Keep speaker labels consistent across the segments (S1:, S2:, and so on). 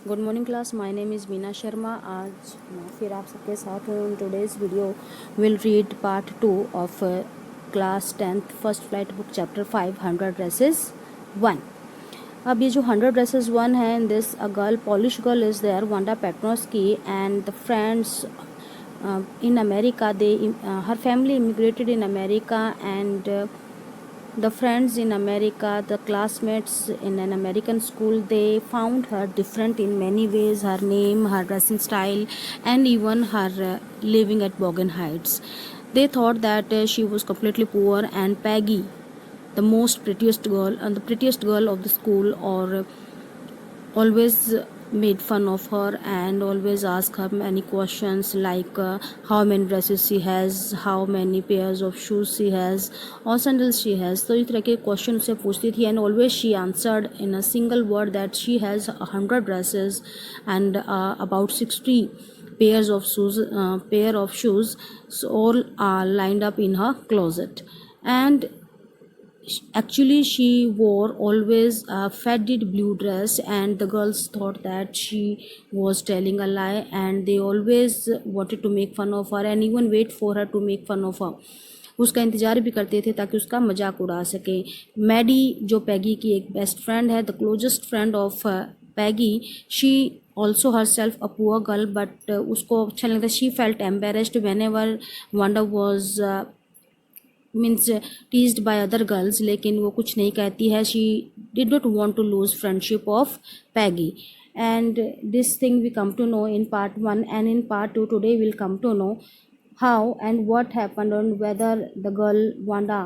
S1: Good morning class, my name is Meena Sharma. आज मैं फिर आप सबके साथ हूँ। In today's video will read part 2 of class 10th first flight book chapter 5 100 dresses 1। अब ये जो 100 ड्रेसेस 1 है, in this a girl, Polish girl is there, Wanda Petronski and the friends in America. Her family immigrated in America, and the friends in America, the classmates in an American school, they found her different in many ways: her name, her dressing style, and even her living at Bogan Heights. They thought that she was completely poor, and Peggy, the most prettiest girl and the prettiest girl of the school, or always made fun of her and always ask her many questions like how many dresses she has, how many pairs of shoes she has or sandals she has. तो इस तरह के question उससे पूछती थी, and always she answered in a single word that she has 100 dresses and about 60 pair of shoes, so all are lined up in her closet. And actually she wore always a faded blue dress, and the girls thought that she was telling a lie, and they always wanted to make fun of her and even wait for her to make fun of her. उसका इंतज़ार भी करते थे ताकि उसका मजाक उड़ा सके। मैडी जो पैगी की एक बेस्ट फ्रेंड है, the closest friend of Peggy, she also herself a poor girl, but उसको अच्छा लगता, she felt embarrassed whenever Wanda was means teased by other girls, लेकिन वो कुछ नहीं कहती है। She did not want to lose friendship of Peggy, and this thing we come to know in part 1, and in part 2 today we'll come to know how and what happened, and whether the girl Wanda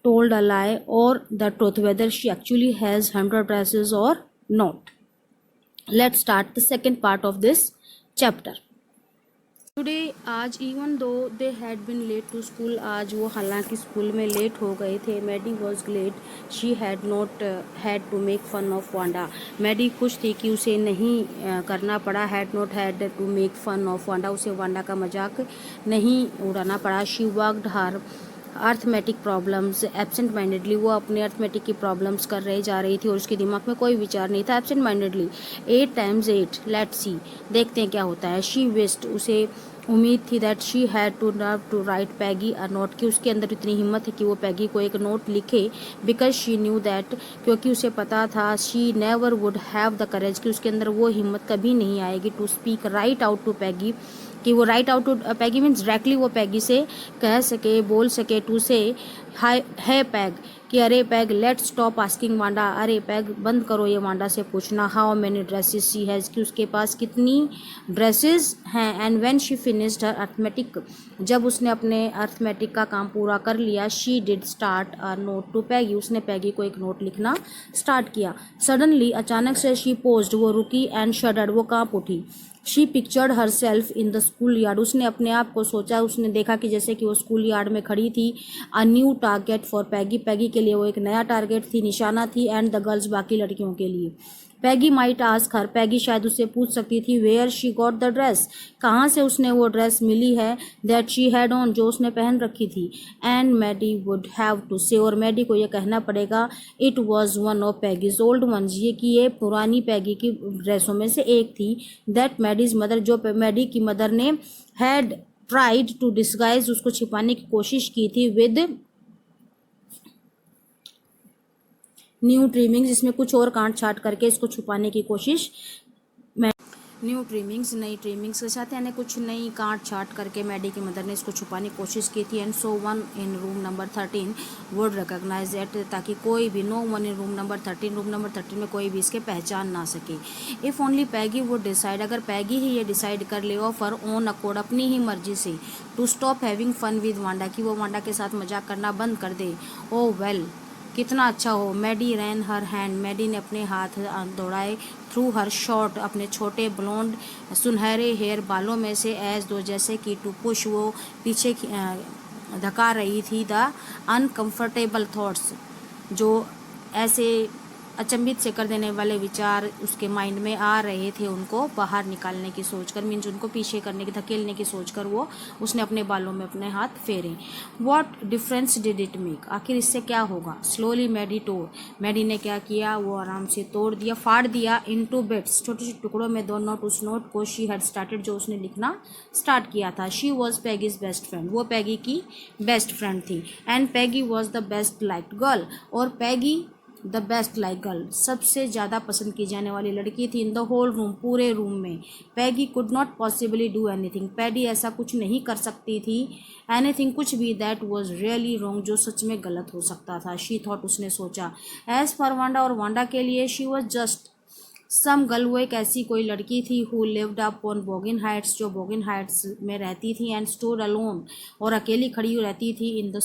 S1: told a lie or the truth, whether she actually has 100 dresses or not. Let's start the second part of this chapter. Today, आज even though they had been late to school, आज वो हालांकि school में late हो गए थे, Maddie was glad she had not had to make fun of Wanda. मैडी खुश थी कि उसे नहीं करना पड़ा, had not had to make fun of Wanda, उसे वांडा का मजाक नहीं उड़ाना पड़ा। She worked her arithmetic problems absent mindedly, वो अपने अर्थमेटिक की प्रॉब्लम्स कर रही जा रही थी और उसके दिमाग में कोई विचार नहीं था। Absent mindedly 8 times 8, let's see, देखते हैं क्या होता है। शी विस्ड, उसे उम्मीद थी, that she had to nerve to write Peggy a note, कि उसके अंदर इतनी हिम्मत है कि वो पैगी को एक नोट लिखे, बिकॉज शी न्यू दैट, क्योंकि उसे पता था, she never would have the courage, कि उसके अंदर वो हिम्मत कभी नहीं आएगी to speak right out to Peggy, कि वो right out to Peggy means directly वो पैगी से कह सके, बोल सके, टू से हाय है पैग, कि अरे Peg, let's stop asking Wanda, अरे पैग बंद करो ये वांडा से पूछना, how many dresses she has, कि उसके पास कितनी ड्रेसेस हैं। And when she finished her arithmetic, जब उसने अपने अर्थमेटिक का काम पूरा कर लिया, she did start a note to Peggy, उसने पैगी को एक नोट लिखना स्टार्ट किया। सडनली, अचानक से, शी पोज्ड, वो रुकी, एंड शडर्ड, वो कांप उठी। She pictured her self in the school yard, उसने अपने आप को सोचा, उसने देखा कि जैसे कि वो स्कूल यार्ड में खड़ी थी। अ न्यू टारगेट फॉर पैगी, पैगी के लिए वो एक नया टारगेट थी, निशाना थी, एंड द गर्ल्स, बाकी लड़कियों के लिए। पैगी माइट आस्क हर, पैगी शायद उससे पूछ सकती थी, where she got the dress, कहाँ से उसने वो ड्रेस मिली है, दैट शी हैड ऑन, जो उसने पहन रखी थी। And Maddie would have to say, और मैडी को ये कहना पड़ेगा, it was one of Peggy's old ones, ये कि ये पुरानी पैगी की ड्रेसों में से एक थी। दैट मैडीज मदर, जो मैडी की मदर ने हैड ट्राइड टू डिस्गाइज, उसको छिपाने की कोशिश की थी, विद न्यू ट्रिमिंग्स, इसमें कुछ और काट छाट करके इसको छुपाने की कोशिश, न्यू ट्रिमिंग्स, नई ट्रिमिंग्स के साथ, यानी कुछ नई काट छाट करके मैडी की मदर ने इसको छुपाने की कोशिश की थी। And so one in room number 13 would recognise that, ताकि कोई भी, no one in room number 13, room number 13 में कोई भी इसके पहचान ना सके। If only Peggy would decide, अगर पैगी ही ये डिसाइड कर lay of her own accord, अपनी ही मर्जी से, to stop having fun with Wanda, कि वो वांडा के साथ मजाक करना बंद कर दे। ओ वेल, कितना अच्छा हो। मैडी रैन हर हैंड, मैडी ने अपने हाथ दौड़ाए, थ्रू हर शॉर्ट, अपने छोटे ब्लॉन्ड सुनहरे हेयर बालों में से, एज दो, जैसे कि टू पुश, वो पीछे धका रही थी, द अनकंफर्टेबल थॉट्स, जो ऐसे अचंभित से कर देने वाले विचार उसके माइंड में आ रहे थे उनको बाहर निकालने की सोचकर, मीन्स उनको पीछे करने की, धकेलने की सोचकर वो उसने अपने बालों में अपने हाथ फेरे। What difference did it make, आखिर इससे क्या होगा। स्लोली मैडी तोड़, मैडी ने क्या किया, वो आराम से तोड़ दिया, फाड़ दिया इनटू बिट्स, छोटे छोटे टुकड़ों में, दो नोट, उस नोट को शी हैड स्टार्टेड, जो उसने लिखना स्टार्ट किया था। She was Peggy's best friend, वो पैगी की बेस्ट फ्रेंड थी। And Peggy was the best liked girl, और Peggy the best like girl, सबसे ज़्यादा पसंद की जाने वाली लड़की थी इन द होल रूम, पूरे रूम में। Peggy could not possibly do anything, Paddy ऐसा कुछ नहीं कर सकती थी, एनीथिंग कुछ भी, दैट वॉज रियली रॉन्ग, जो सच में गलत हो सकता था। शी थॉट, उसने सोचा। एज फॉर वांडा, और वांडा के लिए, she was just some girl, वो एक ऐसी कोई लड़की थी, who lived up on Boggins Heights, जो बोगिन हाइट्स में रहती थी, एंड स्टोर अलोन, और अकेली खड़ी रहती थी, in the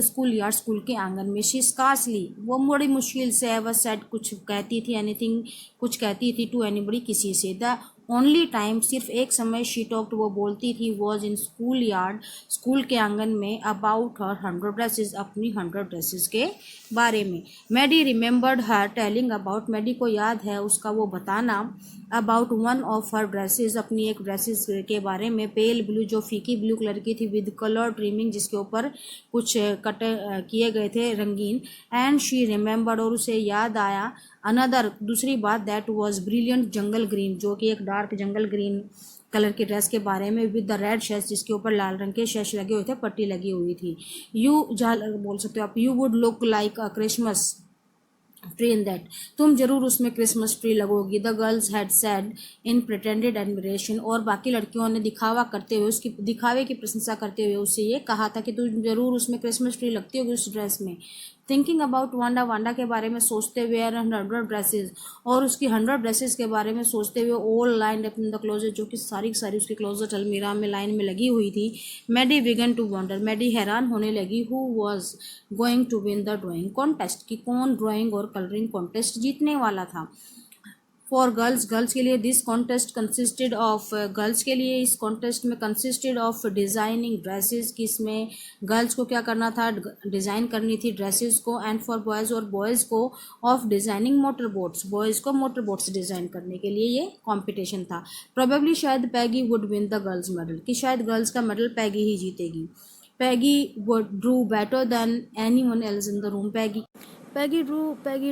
S1: school yard, school के आंगन में। शी स्कार्सली, वो बड़ी मुश्किल से, एवर सेड, कुछ कहती थी, एनीथिंग, कुछ कहती थी, टू एनीबडी, किसी से। द ओनली टाइम, सिर्फ एक समय, शी टॉक्ड, वो बोलती थी, was in school yard, school के आंगन में, अबाउट हर 100 ड्रेसेस, अपनी 100 ड्रेसेस के बारे में। Maddie remembered her telling about, Maddie को याद है उसका वो बताना, about one of her dresses, अपनी एक ड्रेसेस के बारे में, पेल ब्लू, जो फीकी ब्लू कलर की थी, विद कलर ट्रिमिंग, जिसके ऊपर कुछ कट किए गए थे रंगीन। एंड शी रिमेंबर्ड, और उसे याद आया, अनदर, दूसरी बात, that was brilliant jungle green, जो कि एक डार्क जंगल ग्रीन कलर की ड्रेस के बारे में, विद द रेड शेष, जिसके ऊपर लाल रंग के शेष लगे हुए थे, पट्टी लगी हुई थी। यू, झालर बोल सकते हो आप, you would look like a Christmas tree in that, तुम जरूर उसमें क्रिसमस ट्री लगोगी। The girls had said in pretended admiration, और बाकी लड़कियों ने दिखावा करते हुए, उसकी दिखावे की प्रशंसा करते हुए उससे ये कहा था कि तुम जरूर उसमें क्रिसमस ट्री लगती होगी उस ड्रेस में। थिंकिंग अबाउट वांडा, वांडा के बारे में सोचते हुए, एंड 100 ड्रेसेस, और उसकी 100 ड्रेसेस के बारे में सोचते हुए, all lined up in the closet, जो कि सारी की सारी उसकी क्लोजेट अलमीरा में लाइन में लगी हुई थी। Maddie began to wonder, Maddie हैरान होने लगी, who was going to win the drawing contest, कि कौन ड्राइंग और कलरिंग कॉन्टेस्ट जीतने वाला था। फॉर गर्ल्स, गर्ल्स के लिए, this contest consisted of, girls के लिए इस कॉन्टेस्ट में कंसिस्टेड ऑफ डिज़ाइनिंग ड्रेसेस, कि इसमें गर्ल्स को क्या करना था, डिज़ाइन करनी थी ड्रेसेस को। एंड फॉर बॉयज़, और बॉयज़ को, of designing motor boats, boys को मोटर बोट्स डिज़ाइन करने के लिए ये कॉम्पिटिशन था। प्रोबेबली, शायद Peggy would win the girls medal, कि शायद गर्ल्स का मेडल पैगी ही जीतेगी। Peggy would draw better than anyone else in the room, Peggy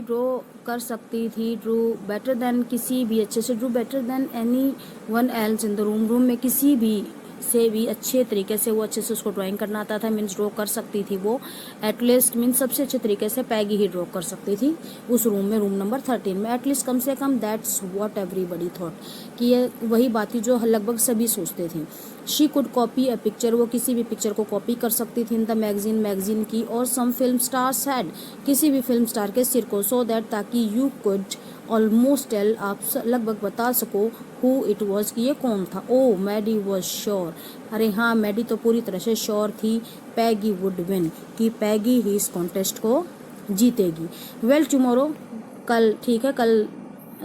S1: draw कर सकती थी, ड्रू बेटर देन, किसी भी अच्छे से, Drew better than anyone else in the room, room में किसी भी से भी अच्छे तरीके से, वो अच्छे से उसको ड्राइंग करना आता था, मीन्स ड्रॉ कर सकती थी वो, एटलीस्ट मीन्स सबसे अच्छे तरीके से पैगी ही ड्रॉ कर सकती थी उस रूम में, रूम नंबर 13 में, एटलीस्ट, कम से कम। दैट्स व्हाट एवरीबडी थॉट, कि ये वही बात थी जो लगभग सभी सोचते थे। She could copy a picture, वो किसी भी पिक्चर को कॉपी कर सकती थी, इन द मैगजीन, मैगजीन की, और सम फिल्म स्टार्स हैड, किसी भी फिल्म स्टार के सिर को, सो दैट, ताकि यू कुड ऑलमोस्ट टेल, आप लगभग बता सको, हु इट वॉज, कि ये कौन था। ओ, मैडी वॉज श्योर, अरे हाँ, मैडी तो पूरी तरह से श्योर थी, पैगी वुड विन, कि पैगी ही इस कॉन्टेस्ट को जीतेगी। वेल, टुमारो, कल, ठीक है, कल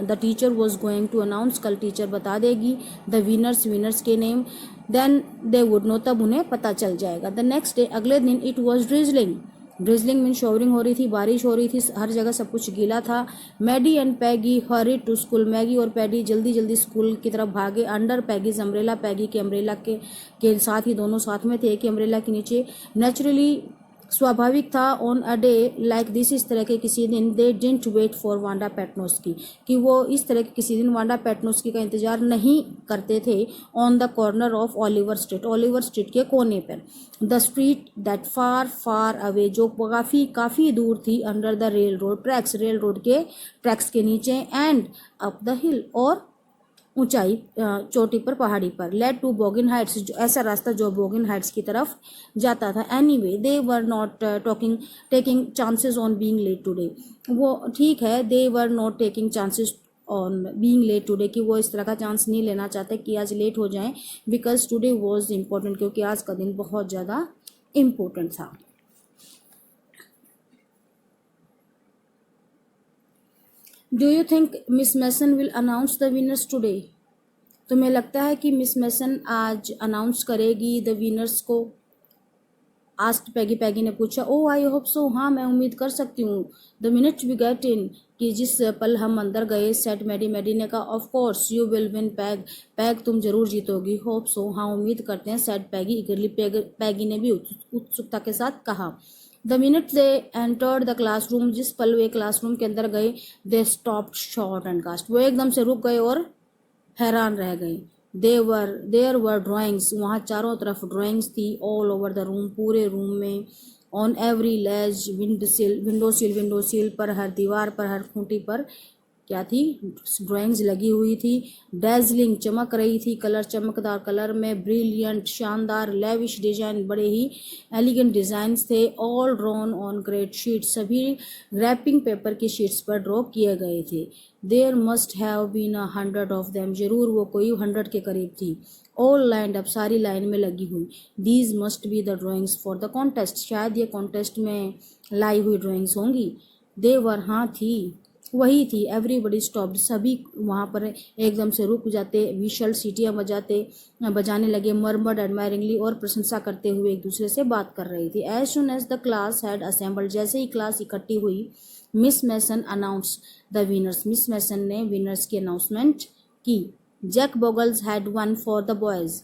S1: the teacher was going to announce, कल टीचर बता देगी, द विनर्स, विनर्स के name, then they would know, तब उन्हें पता चल जाएगा। द नेक्स्ट डे, अगले दिन, it was drizzling, drizzling mean showering हो रही थी, बारिश हो रही थी, हर जगह सब कुछ गीला था। Maddie and Peggy hurried to school, Maggie और पैडी जल्दी जल्दी स्कूल की तरफ भागे। अंडर पैगीज अम्ब्रेला, पैगी के अम्ब्रेला के साथ ही, दोनों साथ में थे, एक ही अम्ब्रेला के नीचे। नेचुरली, स्वाभाविक था, on a day like this, इस तरह के किसी दिन, they didn't wait for Wanda Petronski, कि वो इस तरह के किसी दिन वांडा पेटनोस्की का इंतजार नहीं करते थे। On the corner of Oliver street, Oliver street के कोने पर। The street that far far away, जो काफ़ी काफ़ी दूर थी। Under the rail road tracks, rail road के ट्रैक्स के नीचे। एंड अप द हिल, और ऊंचाई, चोटी पर, पहाड़ी पर। लेड टू बोगिन हाइट्स, जो ऐसा रास्ता जो बोगिन हाइट्स की तरफ जाता था। Anyway, they were not taking chances on being late today, वो ठीक है, they were not taking chances on being late today, कि वो इस तरह का चांस नहीं लेना चाहते कि आज लेट हो जाएं, बिकॉज टुडे वॉज इम्पोर्टेंट, क्योंकि आज का दिन बहुत ज़्यादा इम्पोर्टेंट था। Do you think Miss Mason will announce the winners today, तुम्हें लगता है कि मिस मैसन आज अनाउंस करेगी द विनर्स को, आस्क्ड पैगी, पैगी ने पूछा। ओ आई होप सो, हाँ मैं उम्मीद कर सकती हूँ। The minute we get in, कि जिस पल हम अंदर गए, सेट मैडी, मैडी ने कहा। Of course you will win peg, peg तुम जरूर जीतोगी। होप सो, हाँ उम्मीद करते हैं, सेट पैगी इगरली, पैगी ने भी उत्सुकता के साथ कहा। The minute they entered the classroom, जिस पल वे क्लासरूम के अंदर गए, they stopped short and gasped, वो एकदम से रुक गए और हैरान रह गए। देयर वर ड्राइंग्स, वहाँ चारों तरफ ड्राइंग्स थी। ऑल ओवर द रूम, पूरे रूम में। On every ledge, window sill पर, हर दीवार पर, हर खूंटी पर क्या थी, ड्राइंग्स लगी हुई थी। डेजलिंग, चमक रही थी, कलर चमकदार कलर में। ब्रिलियंट, शानदार। लेविश डिजाइन, बड़े ही एलिगेंट डिजाइन्स थे। All drawn on great sheet, सभी रैपिंग पेपर की शीट्स पर ड्रॉ किए गए थे। There must have been 100 of them, जरूर वो कोई 100 के करीब थी। ऑल लाइंड अप, सारी लाइन में लगी हुई। These must be the drawings for the contest, शायद ये कॉन्टेस्ट में लाई हुई ड्राइंग्स होंगी। दे वर, हाँ थी, वही थी। एवरीबडी स्टॉप्ड, सभी वहाँ पर एकदम से रुक जाते। विशल, सीटियाँ बजाने लगे। मरमड एडमायरिंगली, और प्रशंसा करते हुए एक दूसरे से बात कर रही थी। As soon as the class had assembled, जैसे ही क्लास इकट्ठी हुई, miss mason announce the winners, miss mason ने विनर्स की अनाउंसमेंट की। Jack Beggles had won for the boys,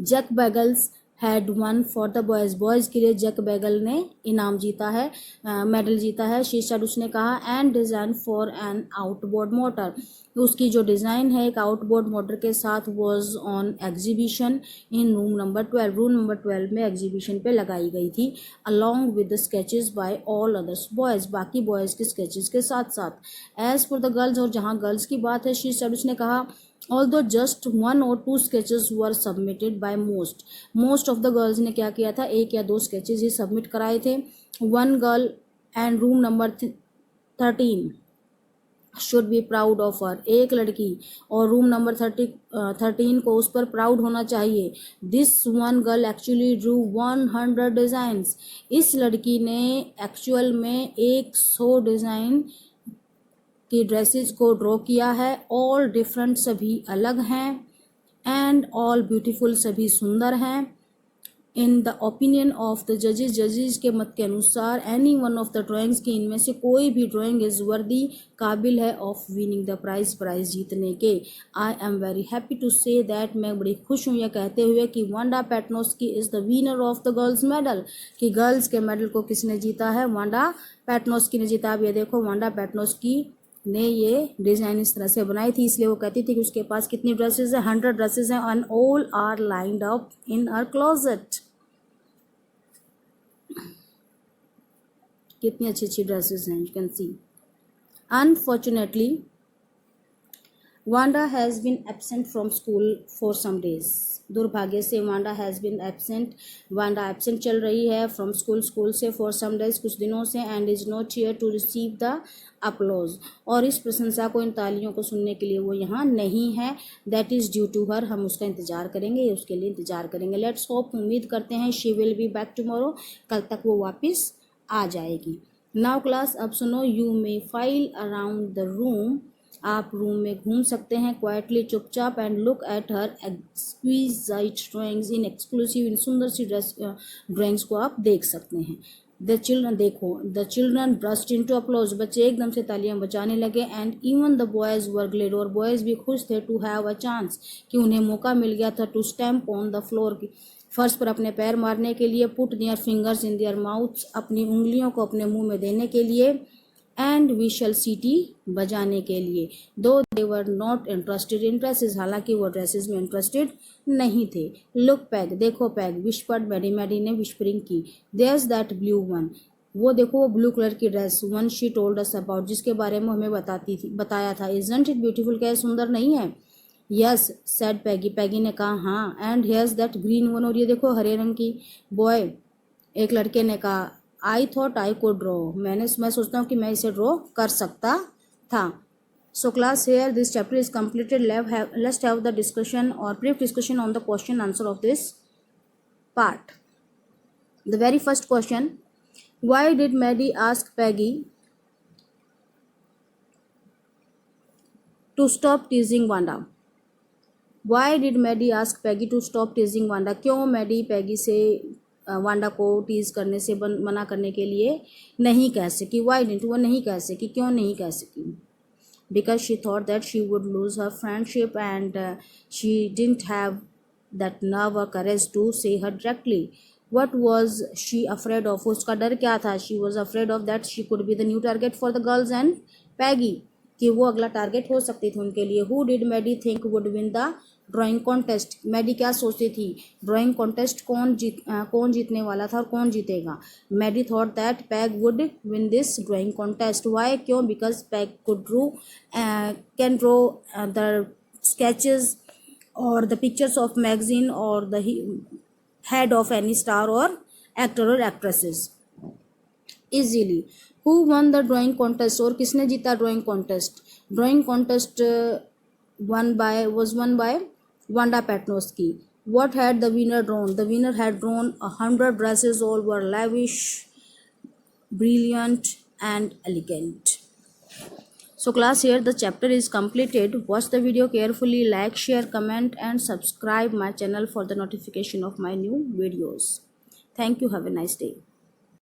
S1: jack Beggles had won for the boys, boys के लिए Jack bagel ने इनाम जीता है, मेडल जीता है। शी सेड, उसने कहा। And design for an outboard motor, उसकी जो डिज़ाइन है एक आउटबोर्ड मोटर के साथ, was on exhibition in room number 12, room number 12 में एग्जीबिशन पे लगाई गई थी। Along with the sketches by all others boys, बाकी बॉयज़ के स्केचेस के साथ साथ। एज फॉर द गर्ल्स, और जहाँ गर्ल्स की बात है, शी सेड, उसने कहा। Although just 1 or 2 sketches were submitted by most of the girls ने क्या किया था, 1 या 2 sketches ही सबमिट कराए थे। One girl and room number 13 should be proud of her, एक लड़की और रूम नंबर 13 को उस पर प्राउड होना चाहिए। This one girl actually Drew 100 designs, इस लड़की ने एक्चुअल में 100 डिजाइन की ड्रेसेस को ड्रॉ किया है। ऑल डिफरेंट, सभी अलग हैं। एंड ऑल ब्यूटीफुल, सभी सुंदर हैं। In the opinion of the जजेस, जजेस के मत के अनुसार, any one of the drawings की, इनमें से कोई भी ड्राइंग इज वर्दी, काबिल है, of winning the prize, prize जीतने के। I am very happy to say that, मैं बड़ी खुश हूँ यह कहते हुए कि Wanda Petronski is the winner of the girls medal, कि गर्ल्स के मेडल को किसने जीता है, वांडा पेटनोस्की ने जीता। अब ये देखो, वांडा पेटनोस्की ने ये डिज़ाइन इस तरह से बनाई थी, इसलिए वो कहती थी कि उसके पास कितनी ड्रेसेस हैं, 100 ड्रेसेस हैं। And all are lined up in her closet, कितनी अच्छी अच्छी ड्रेसेस हैं, you can see. Unfortunately Wanda has been absent from school for some days, दुर्भाग्य से Wanda has been absent, Wanda absent चल रही है फ्रॉम स्कूल, स्कूल से, फॉर सम डेज, कुछ दिनों से। And is not here to receive the applause, और इस प्रशंसा को, इन तालियों को सुनने के लिए वो यहाँ नहीं है। That is due to her, हम उसका इंतजार करेंगे, उसके लिए इंतजार करेंगे। लेट्स होप, उम्मीद करते हैं, she will be back tomorrow, कल तक वो वापस आ जाएगी। नाउ क्लास, अब सुनो। You may file around the room, आप रूम में घूम सकते हैं क्वाइटली, चुपचाप। And look at her exquisite drawings, in exclusive, इन सुंदर सी ड्राइंग्स को आप देख सकते हैं। द चिल्ड्रन, देखो, the children burst into applause, बच्चे एकदम से तालियां बजाने लगे। एंड even the boys were glad, और बॉयज भी खुश थे, टू हैव अ चांस, कि उन्हें मौका मिल गया था, to stamp on the floor, फर्श पर अपने पैर मारने के लिए। Put their fingers in their mouths, अपनी उंगलियों को अपने मुंह में देने के लिए। एंड विशल, सीटी बजाने के लिए। Though they were not interested in dresses, हालांकि वो ड्रेसेस में इंटरेस्टेड नहीं थे। लुक पैग, देखो पैग, विस्पर्ड मैडी, मैडी ने विस्परिंग की। देयर्स दैट ब्लू वन, वो देखो वो ब्लू कलर की dress, one she told us about, जिसके बारे में हमें बताया था। इजंट इट ब्यूटीफुल, क्या सुंदर नहीं है। यस सेड पैगी, पैगी ने कहा हाँ। And hairs that green one, और ये देखो हरे रंग की। बॉय, एक लड़के ने कहा। I thought I could draw, मैं सोचता हूँ कि मैं इसे ड्रॉ कर सकता था। So class here this chapter is completed. Let's have the discussion और brief discussion on the question answer of this part. The very first question, why did Maddie ask Peggy to stop teasing Wanda? Why did Maddie ask Peggy to stop teasing Wanda? क्यों Maddie Peggy से Wanda को tease करने से मना करने के लिए नहीं कह सकी। वाई डिडंट, वो नहीं कह सकी, क्यों नहीं कह सकी? Because she thought that she would lose her friendship and she didn't have that nerve और courage to say her directly. What was she afraid of, उसका डर क्या था? She was afraid of that she could be the new target for the girls and Peggy, कि वो अगला target हो सकती थी उनके लिए। Who did Maddie think would win the drawing contest, Maddie क्या सोचती थी ड्राइंग कॉन्टेस्ट कौन जीतने वाला था और कौन जीतेगा? Maddie thought that Peg would win this drawing contest. Why, क्यों? Because Peg could can draw the sketches और द पिक्चर्स ऑफ मैगजीन और the head of any star or actor or actresses easily. Who won the drawing contest, और किसने जीता drawing contest? Drawing contest was won by Wanda Petnosky. What had the winner drawn? The winner had drawn 100 dresses, all were lavish, brilliant and elegant. So class, here the chapter is completed. Watch the video carefully, like, share, comment and subscribe my channel for the notification of my new videos. Thank you. Have a nice day.